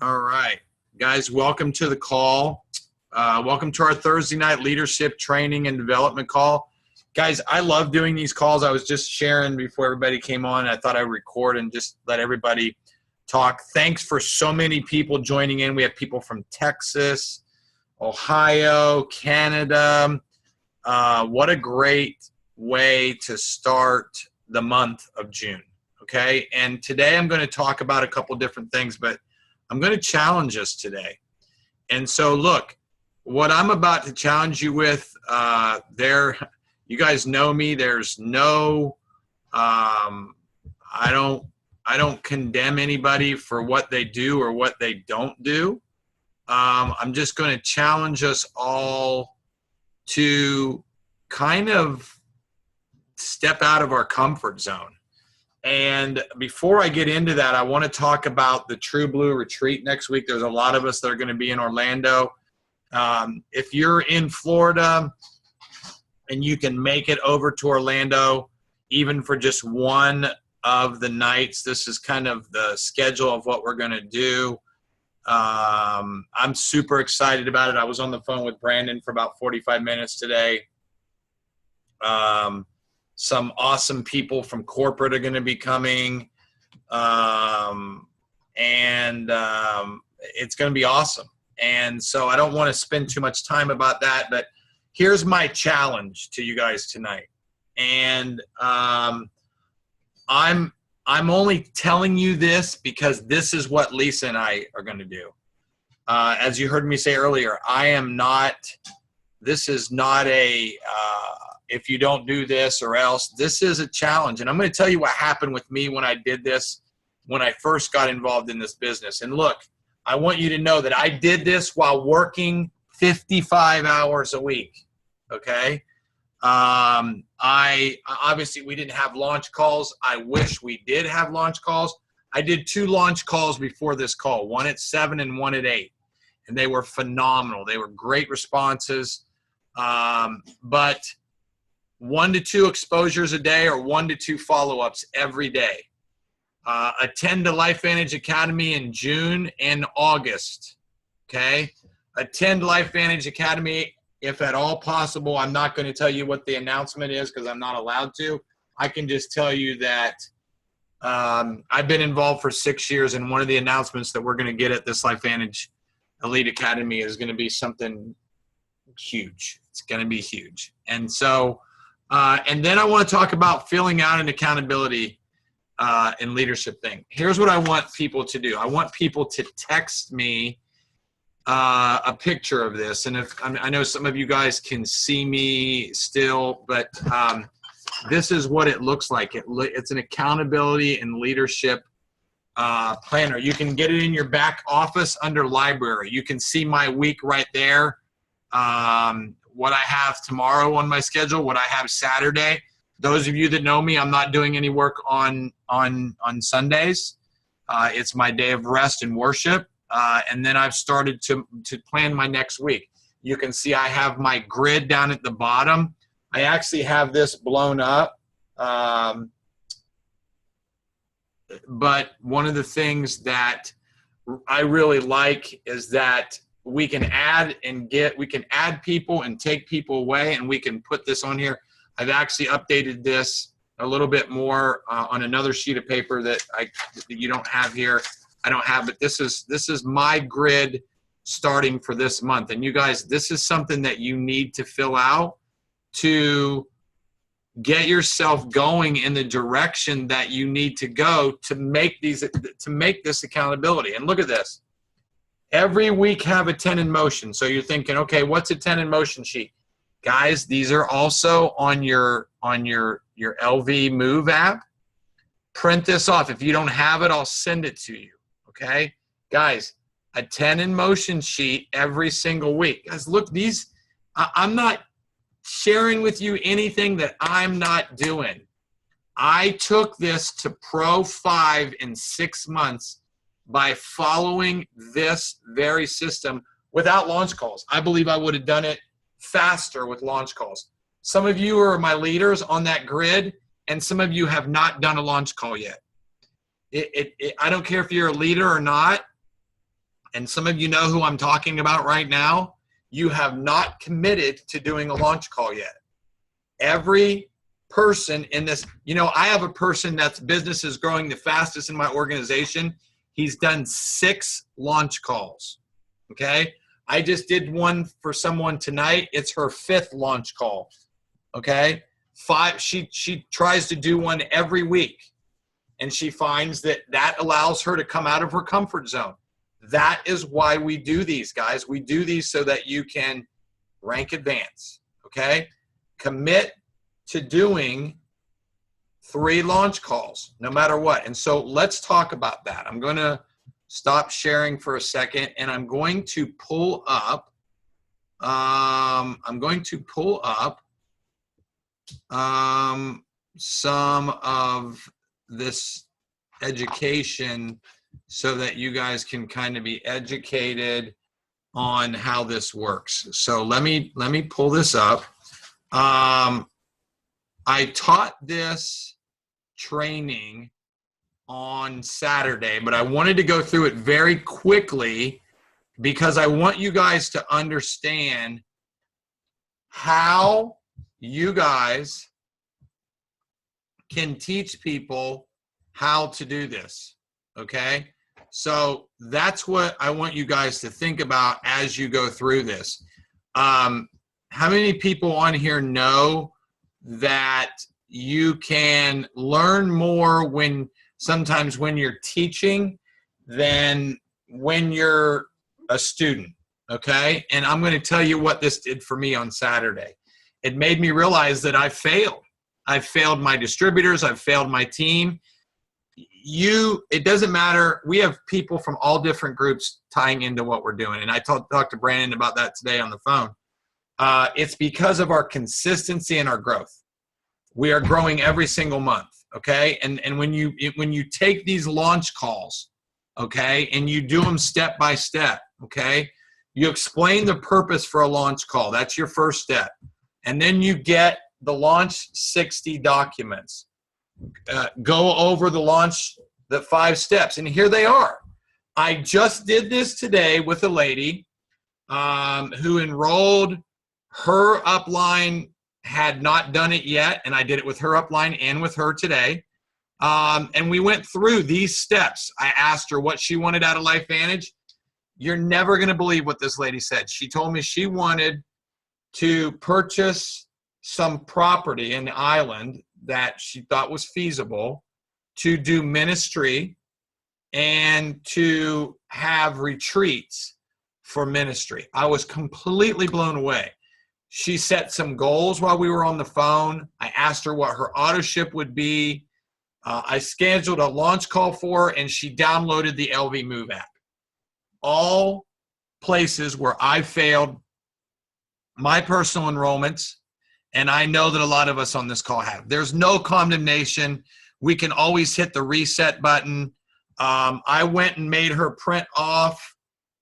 All right, guys, welcome to the call. Welcome to our Thursday night leadership training and development call. Guys, I love doing these calls. I was just sharing before everybody came on. I thought I'd record and just let everybody talk. Thanks for so many people joining in. We have people from Texas, Ohio, Canada. What a great way to start the month of June, okay? And today I'm going to talk about a couple different things, but I'm going to challenge us today. And so look, what I'm about to challenge you with, you guys know me. There's no, I don't condemn anybody for what they do or what they don't do. I'm just going to challenge us all to kind of step out of our comfort zone. And before I get into that, I want to talk about the True Blue Retreat next week. There's a lot of us that are going to be in Orlando. If you're in Florida and you can make it over to Orlando, even for just one of the nights, this is kind of the schedule of what we're going to do. I'm super excited about it. I was on the phone with Brandon for about 45 minutes today. Some awesome people from corporate are going to be coming, and it's going to be awesome. And so I don't want to spend too much time about that, but here's my challenge to you guys tonight. And I'm only telling you this because this is what Lisa and I are going to do. As you heard me say earlier, this is not a if you don't do this or else. This is a challenge. And I'm going to tell you what happened with me when I did this, when I first got involved in this business. And look, I want you to know that I did this while working 55 hours a week. Okay. Obviously we didn't have launch calls. I wish we did have launch calls. I did 2 launch calls before this call, one at 7 and one at 8. And they were phenomenal. They were great responses. But 1 to 2 exposures a day or 1 to 2 follow-ups every day. Attend the LifeVantage Academy in June and August, okay? Attend LifeVantage Academy if at all possible. I'm not going to tell you what the announcement is because I'm not allowed to. I can just tell you that I've been involved for 6 years, and one of the announcements that we're going to get at this LifeVantage Elite Academy is going to be something huge. It's going to be huge. And so, and then I want to talk about filling out an accountability and leadership thing. Here's what I want people to do. I want people to text me a picture of this. And if I know some of you guys can see me still, but this is what it looks like. It's an accountability and leadership planner. You can get it in your back office under library. You can see my week right there. What I have tomorrow on my schedule, what I have Saturday. Those of you that know me, I'm not doing any work on Sundays. It's my day of rest and worship. And then I've started to plan my next week. You can see I have my grid down at the bottom. I actually have this blown up. But one of the things that I really like is that we can add people and take people away, and we can put this on here. I've actually updated this a little bit more on another sheet of paper that you don't have here. I don't have, but this is my grid starting for this month. And you guys, this is something that you need to fill out to get yourself going in the direction that you need to go to make this accountability. And look at this. Every week have a 10 in motion. So you're thinking, okay, what's a 10 in motion sheet? Guys, these are also on your LV Move app. Print this off. If you don't have it, I'll send it to you. Okay? Guys, a 10 in motion sheet every single week. Guys, look, I'm not sharing with you anything that I'm not doing. I took this to Pro 5 in 6 months by following this very system without launch calls. I believe I would have done it faster with launch calls. Some of you are my leaders on that grid, and some of you have not done a launch call yet. I don't care if you're a leader or not. and some of you know who I'm talking about right now, you have not committed to doing a launch call yet. Every person in this, I have a person that's business is growing the fastest in my organization. He's done 6 launch calls. Okay. I just did one for someone tonight. It's her 5th launch call. Okay. 5. She tries to do one every week, and she finds that allows her to come out of her comfort zone. That is why we do these, guys. We do these so that you can rank advance. Okay. Commit to doing 3 launch calls, no matter what. And so let's talk about that. I'm going to stop sharing for a second, and I'm going to pull up. Some of this education so that you guys can kind of be educated on how this works. So let me pull this up. I taught this training on Saturday, but I wanted to go through it very quickly because I want you guys to understand how you guys can teach people how to do this. Okay. So that's what I want you guys to think about as you go through this. How many people on here know that you can learn more sometimes when you're teaching than when you're a student? Okay. And I'm going to tell you what this did for me on Saturday. It made me realize that I failed. I failed my distributors. I've failed my team. It doesn't matter. We have people from all different groups tying into what we're doing. And I talked to Brandon about that today on the phone. It's because of our consistency and our growth. We are growing every single month. Okay. And when you take these launch calls, okay, and you do them step by step, okay, you explain the purpose for a launch call. That's your first step. And then you get the Launch 60 documents. Go over the 5 steps. And here they are. I just did this today with a lady who enrolled. Her upline had not done it yet, and I did it with her upline and with her today. And we went through these steps. I asked her what she wanted out of LifeVantage. You're never going to believe what this lady said. She told me she wanted to purchase some property in the island that she thought was feasible to do ministry and to have retreats for ministry. I was completely blown away. She set some goals while we were on the phone. I asked her what her auto ship would be. I scheduled a launch call for her, and she downloaded the LV Move app. All places where I failed my personal enrollments, and I know that a lot of us on this call have. There's no condemnation. We can always hit the reset button. I went and made her print off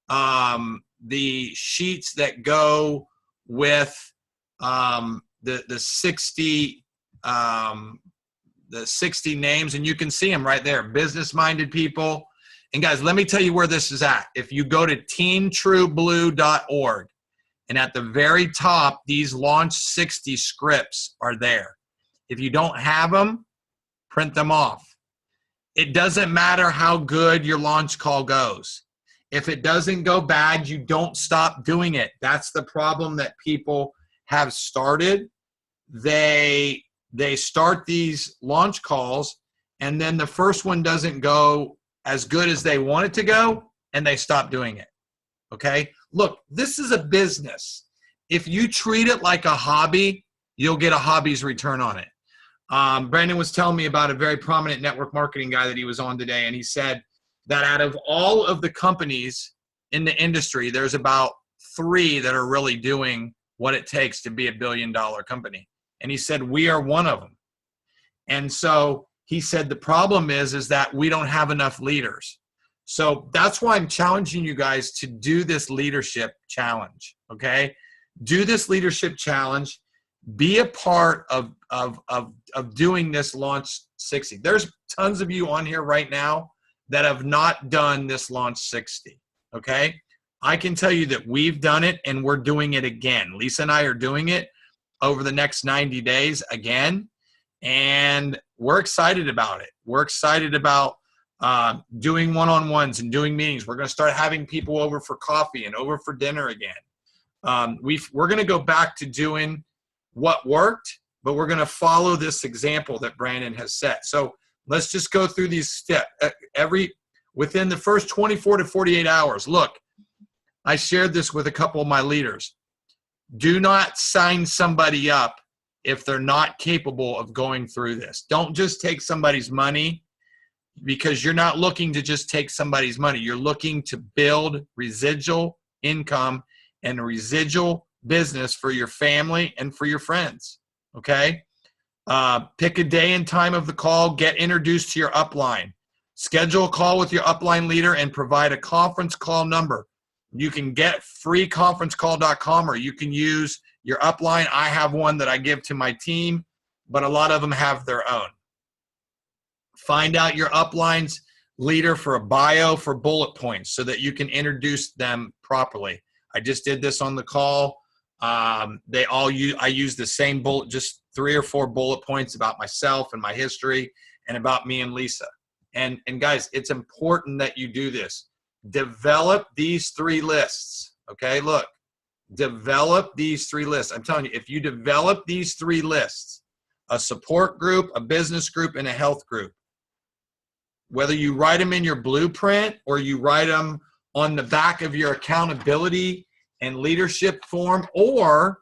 the sheets that go with the 60 names, and you can see them right there. Business-minded people. And guys, let me tell you where this is at. If you go to teamtrueblue.org, and at the very top, these Launch 60 scripts are there. If you don't have them, print them off. It doesn't matter how good your launch call goes. If it doesn't go bad, you don't stop doing it. That's the problem that people have started. They start these launch calls, and then the first one doesn't go as good as they want it to go, and they stop doing it. Okay? Look, this is a business. If you treat it like a hobby, you'll get a hobby's return on it. Brandon was telling me about a very prominent network marketing guy that he was on today, and he said that out of all of the companies in the industry, there's about 3 that are really doing what it takes to be a billion-dollar company. And he said, we are one of them. And so he said, the problem is that we don't have enough leaders. So that's why I'm challenging you guys to do this leadership challenge, okay? Do this leadership challenge. Be a part of doing this Launch 60. There's tons of you on here right now that have not done this Launch 60, Okay. I can tell you that we've done it and we're doing it again. Lisa and I are doing it over the next 90 days again. And we're excited about it. We're excited about doing one-on-ones and doing meetings. We're going to start having people over for coffee and over for dinner again. We're going to go back to doing what worked, but we're going to follow this example that Brandon has set. So let's just go through these steps. Within the first 24 to 48 hours, look, I shared this with a couple of my leaders. Do not sign somebody up if they're not capable of going through this. Don't just take somebody's money, because you're not looking to just take somebody's money. You're looking to build residual income and a residual business for your family and for your friends, okay? Pick a day and time of the call. Get introduced to your upline. Schedule a call with your upline leader and provide a conference call number. You can get freeconferencecall.com, or you can use your upline. I have one that I give to my team, but a lot of them have their own. Find out your upline's leader for a bio for bullet points so that you can introduce them properly. I just did this on the call. I use the same bullet, just 3 or 4 bullet points about myself and my history and about me and Lisa. And guys, it's important that you do this. Develop these 3 lists. Okay, look, develop these 3 lists. I'm telling you, if you develop these 3 lists, a support group, a business group, and a health group, whether you write them in your blueprint or you write them on the back of your accountability and leadership form, or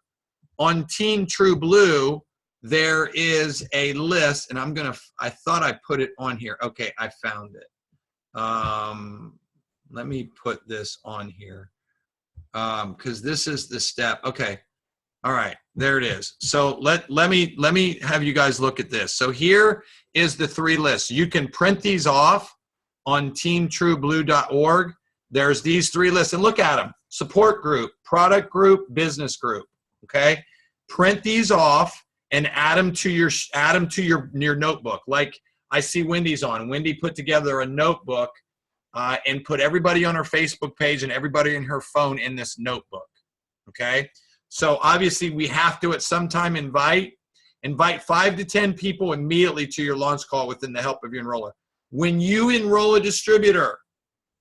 on Team True Blue, there is a list, and I thought I put it on here. Okay, I found it. Let me put this on here because this is the step. Okay, all right, there it is. So let me have you guys look at this. So here is the 3 lists. You can print these off on teamtrueblue.org. There's these 3 lists, and look at them. Support group, product group, business group, okay? Print these off and add them to your notebook. Like I see Wendy's on. Wendy put together a notebook and put everybody on her Facebook page and everybody in her phone in this notebook, okay? So obviously we have to at some time invite 5 to 10 people immediately to your launch call within the help of your enroller. When you enroll a distributor,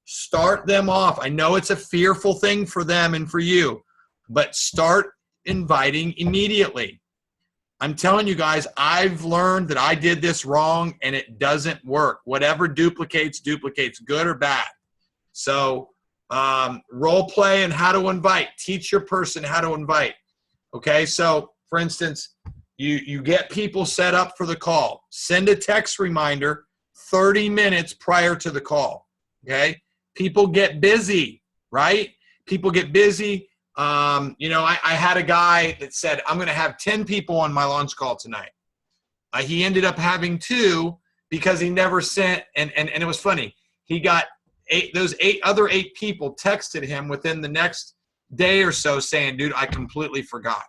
start them off. I know it's a fearful thing for them and for you, but start inviting immediately. I'm telling you guys, I've learned that I did this wrong and it doesn't work. Whatever duplicates, good or bad. So role play and how to invite. Teach your person how to invite. Okay, so for instance, you get people set up for the call. Send a text reminder 30 minutes prior to the call. Okay, people get busy, right? People get busy. I had a guy that said, I'm going to have 10 people on my launch call tonight. He ended up having 2 because he never sent, and it was funny. He got 8 other 8 people texted him within the next day or so saying, dude, I completely forgot.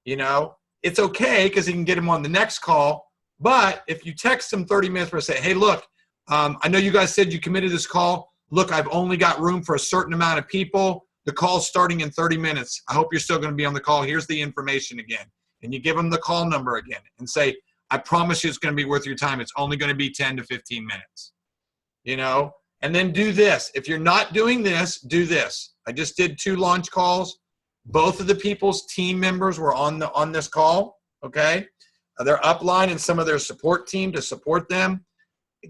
It's okay because he can get him on the next call. But if you text him 30 minutes before, say, hey, look, I know you guys said you committed this call. Look, I've only got room for a certain amount of people. The call's starting in 30 minutes. I hope you're still going to be on the call. Here's the information again. And you give them the call number again and say, I promise you it's going to be worth your time. It's only going to be 10 to 15 minutes. And then do this. If you're not doing this, do this. I just did 2 launch calls. Both of the people's team members were on this call, okay? Their upline and some of their support team to support them.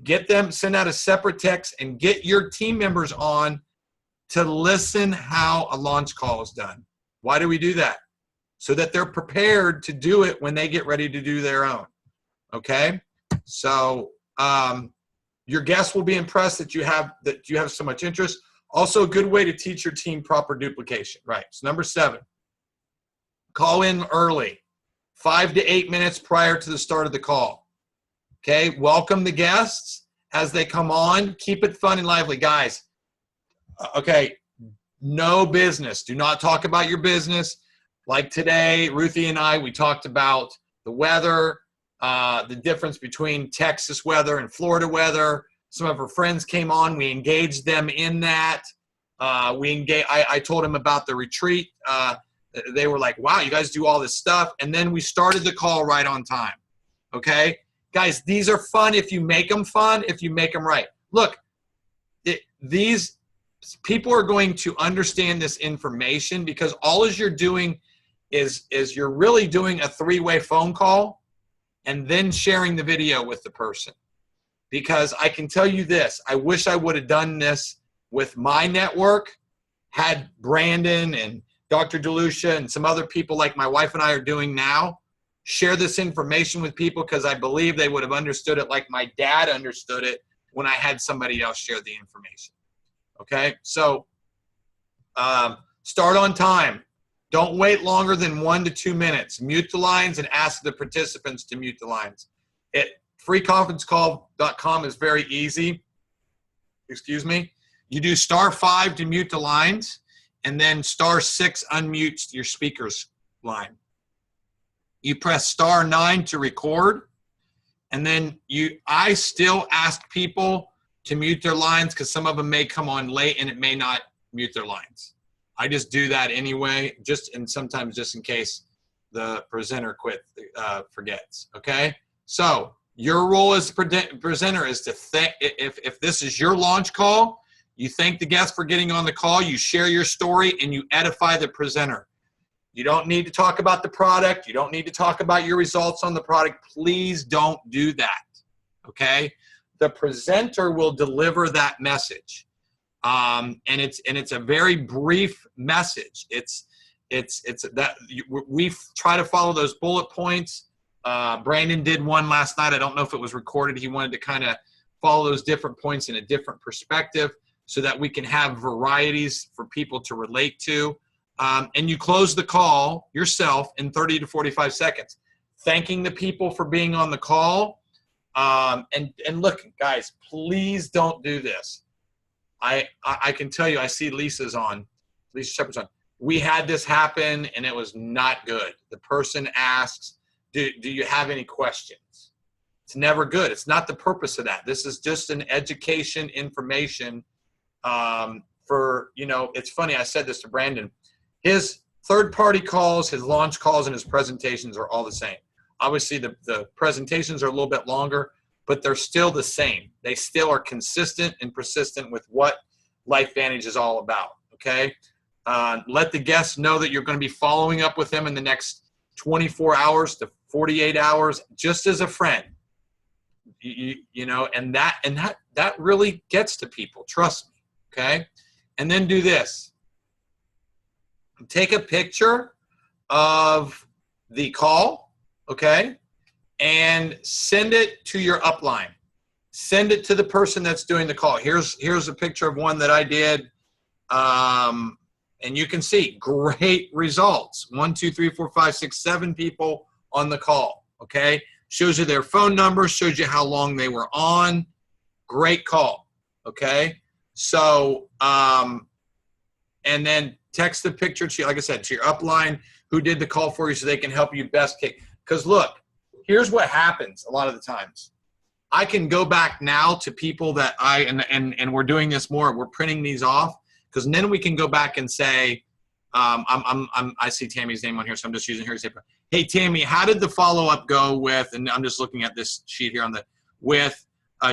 Get them, send out a separate text, and get your team members on to listen how a launch call is done. Why do we do that? So that they're prepared to do it when they get ready to do their own, okay? So your guests will be impressed that you have so much interest. Also, a good way to teach your team proper duplication, right? So number 7, call in early, 5 to 8 minutes prior to the start of the call. Okay, welcome the guests as they come on. Keep it fun and lively, guys. Okay, no business. Do not talk about your business. Like today, Ruthie and I, we talked about the weather, the difference between Texas weather and Florida weather. Some of her friends came on. We engaged them in that. I told them about the retreat. They were like, wow, you guys do all this stuff. And then we started the call right on time. Okay? Guys, these are fun if you make them fun, if you make them right. Look, these people are going to understand this information because all you're doing is you're really doing a three-way phone call and then sharing the video with the person. Because I can tell you this, I wish I would have done this with my network, had Brandon and Dr. DeLucia and some other people like my wife and I are doing now, share this information with people because I believe they would have understood it like my dad understood it when I had somebody else share the information. Okay, so start on time. Don't wait longer than 1 to 2 minutes. Mute the lines and ask the participants to mute the lines. Freeconferencecall.com is very easy. Excuse me. You do *5 to mute the lines, and then *6 unmutes your speaker's line. You press *9 to record, and then I still ask people to mute their lines because some of them may come on late and it may not mute their lines. I just do that anyway, and sometimes just in case the presenter forgets. Okay, so your role as presenter is to if this is your launch call, you thank the guest for getting on the call, you share your story, and you edify the presenter. You don't need to talk about the product. You don't need to talk about your results on the product. Please don't do that, okay? The presenter will deliver that message, and it's a very brief message. We try to follow those bullet points. Brandon did one last night. I don't know if it was recorded. He wanted to kind of follow those different points in a different perspective so that we can have varieties for people to relate to. And you close the call yourself in 30 to 45 seconds, thanking the people for being on the call. And look, guys, please don't do this. I can tell you, I see Lisa Shepard's on. We had this happen, and it was not good. The person asks, do you have any questions? It's never good. It's not the purpose of that. This is just an education information for, it's funny. I said this to Brandon. His third-party calls, his launch calls, and his presentations are all the same. Obviously, the presentations are a little bit longer, but they're still the same. They still are consistent and persistent with what LifeVantage is all about, okay? Let the guests know that you're going to be following up with them in the next 24 hours to 48 hours, just as a friend. And that really gets to people, trust me, okay? And then do this. Take a picture of the call, okay, and send it to your upline. Send it to the person that's doing the call. Here's a picture of one that I did, and you can see great results. 1, 2, 3, 4, 5, 6, 7 people on the call, okay? Shows you their phone number, shows you how long they were on. Great call, okay? So, and then text the picture to, like I said, to your upline who did the call for you so they can help you best kick. Because look, here's what happens a lot of the times. I can go back now to people that and we're doing this more. We're printing these off because then we can go back and say, I see Tammy's name on here, so I'm just using her example. Hey, Tammy, how did the follow-up go with, and I'm just looking at this sheet here with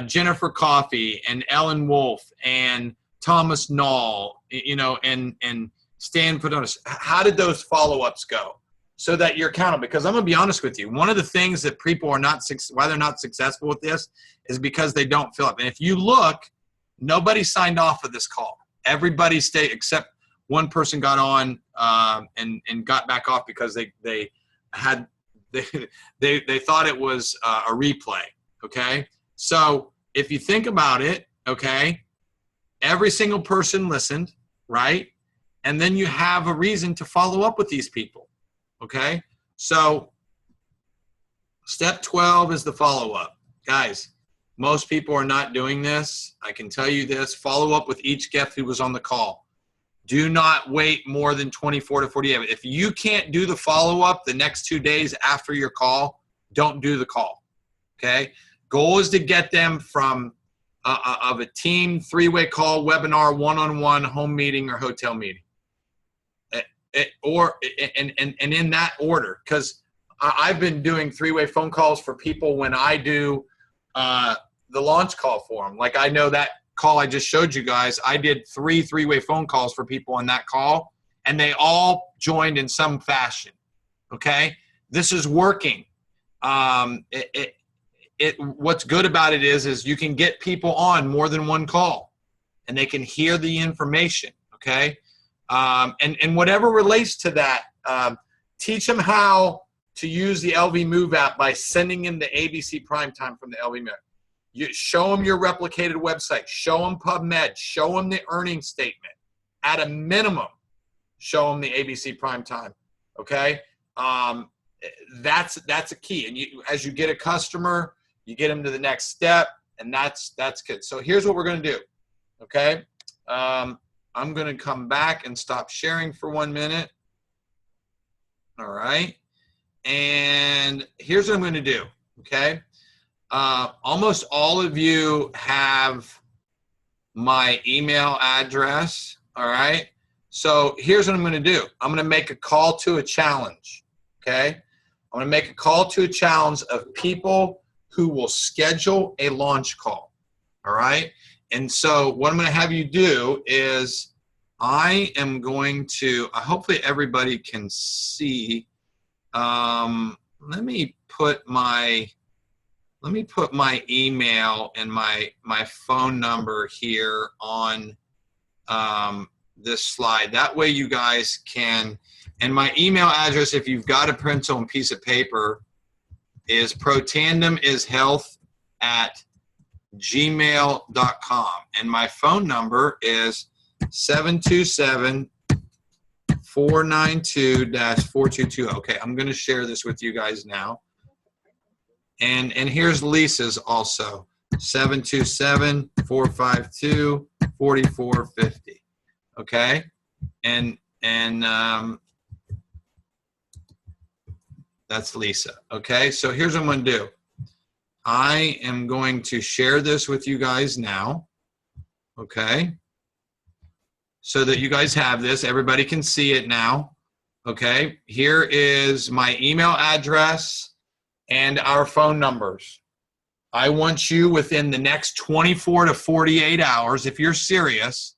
Jennifer Coffey and Ellen Wolf and Thomas Knoll, and Stan Padonis. How did those follow-ups go? So that you're accountable. Because I'm going to be honest with you, one of the things that people are why they're not successful with this is because they don't fill up. And if you look, nobody signed off of this call. Everybody stayed except one person got on and got back off because they thought it was a replay. Okay, so if you think about it, okay, every single person listened, right? And then you have a reason to follow up with these people, okay? So step 12 is the follow-up. Guys, most people are not doing this. I can tell you this. Follow up with each guest who was on the call. Do not wait more than 24 to 48. If you can't do the follow-up the next 2 days after your call, don't do the call, okay? Goal is to get them from of a team, three-way call, webinar, one-on-one, home meeting, or hotel meeting. And in that order, because I've been doing three-way phone calls for people when I do the launch call for them. Like I know that call I just showed you guys, I did three-way phone calls for people on that call, and they all joined in some fashion. Okay, this is working. What's good about it is you can get people on more than one call, and they can hear the information. Okay, and whatever relates to that, teach them how to use the LV Move app by sending in the ABC Primetime from the LV Move. You show them your replicated website, show them PubMed, show them the earnings statement. At a minimum, show them the ABC Primetime. Okay, that's a key. And as you get a customer, you get them to the next step, and that's good. So here's what we're going to do. Okay, I'm going to come back and stop sharing for 1 minute. All right, and here's what I'm going to do. Okay. Almost all of you have my email address, all right? So here's what I'm going to do. I'm going to make a call to a challenge, okay? I'm going to make a call to a challenge of people who will schedule a launch call, all right? And so what I'm going to have you do is I am going to, hopefully everybody can see, let me put my email and my phone number here on this slide. That way you guys can, and my email address, if you've got a pencil and piece of paper, is protandemishealth@gmail.com. And my phone number is 727-492-4220. Okay, I'm going to share this with you guys now. And here's Lisa's also, 727-452-4450. Okay, and that's Lisa. Okay, so here's what I'm going to do. I am going to share this with you guys now. Okay, so that you guys have this. Everybody can see it now. Okay, here is my email address and our phone numbers. I want you within the next 24 to 48 hours, if you're serious,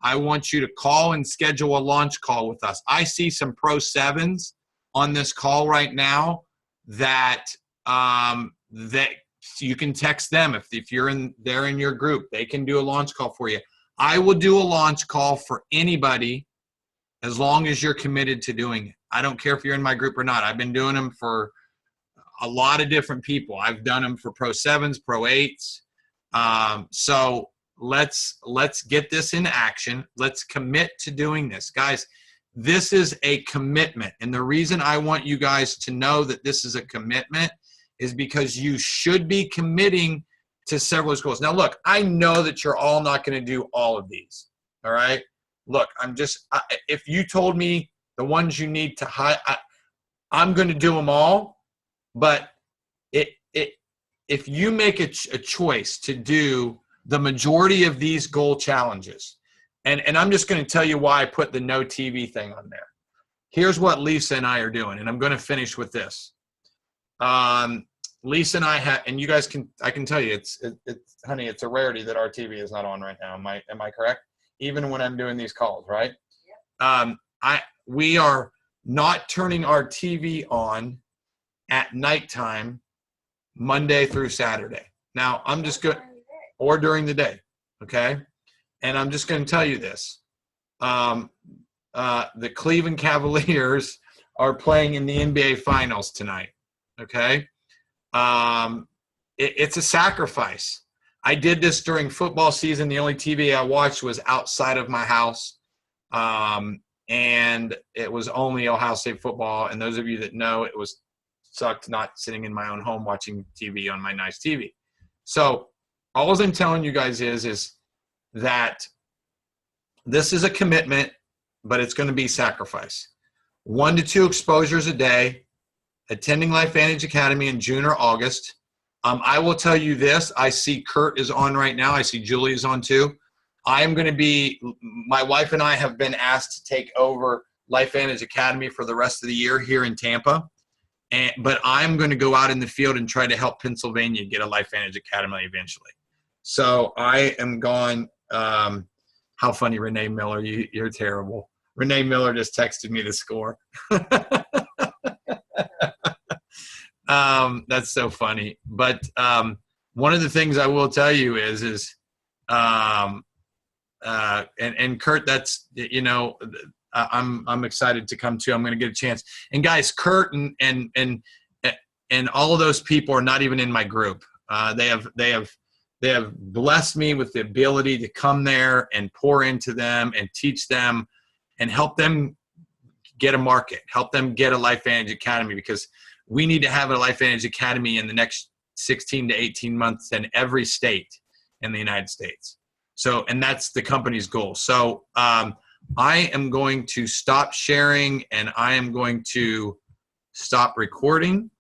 I want you to call and schedule a launch call with us. I see some Pro 7s on this call right now that that you can text them if they're in your group. They can do a launch call for you. I will do a launch call for anybody as long as you're committed to doing it. I don't care if you're in my group or not. I've been doing them for a lot of different people. I've done them for Pro 7s, Pro 8s. So let's get this in action. Let's commit to doing this. Guys, this is a commitment. And the reason I want you guys to know that this is a commitment is because you should be committing to several goals. Now, look, I know that you're all not going to do all of these. All right? Look, if you told me the ones you need to hire, I'm going to do them all. But if you make a choice to do the majority of these goal challenges, and I'm just going to tell you why I put the no TV thing on there. Here's what Lisa and I are doing, and I'm going to finish with this. Lisa and I have, and you guys I can tell you, honey, it's a rarity that our TV is not on right now. Am I correct? Even when I'm doing these calls, right? Yep. We are not turning our TV on at nighttime, Monday through Saturday. Now, I'm just going, or during the day, okay? And I'm just going to tell you this. The Cleveland Cavaliers are playing in the NBA Finals tonight, okay? It's a sacrifice. I did this during football season. The only TV I watched was outside of my house, and it was only Ohio State football. And those of you that know, it sucked not sitting in my own home watching TV on my nice TV. So all I'm telling you guys is that this is a commitment, but it's going to be sacrifice. 1 to 2 exposures a day, attending LifeVantage Academy in June or August, I will tell you this. I see Kurt is on right now. I see Julie is on too. I am going to be, my wife and I have been asked to take over LifeVantage Academy for the rest of the year here in Tampa. But I'm going to go out in the field and try to help Pennsylvania get a LifeVantage Academy eventually. So I am going, how funny, Renee Miller, you're terrible. Renee Miller just texted me the score. That's so funny. But one of the things I will tell you is and Kurt, that's, you know, I'm excited to come to. I'm going to get a chance. And guys, Kurt and all of those people are not even in my group. They have blessed me with the ability to come there and pour into them and teach them and help them get a market, help them get a LifeVantage Academy, because we need to have a LifeVantage Academy in the next 16 to 18 months in every state in the United States. So, and that's the company's goal. So I am going to stop sharing and I am going to stop recording.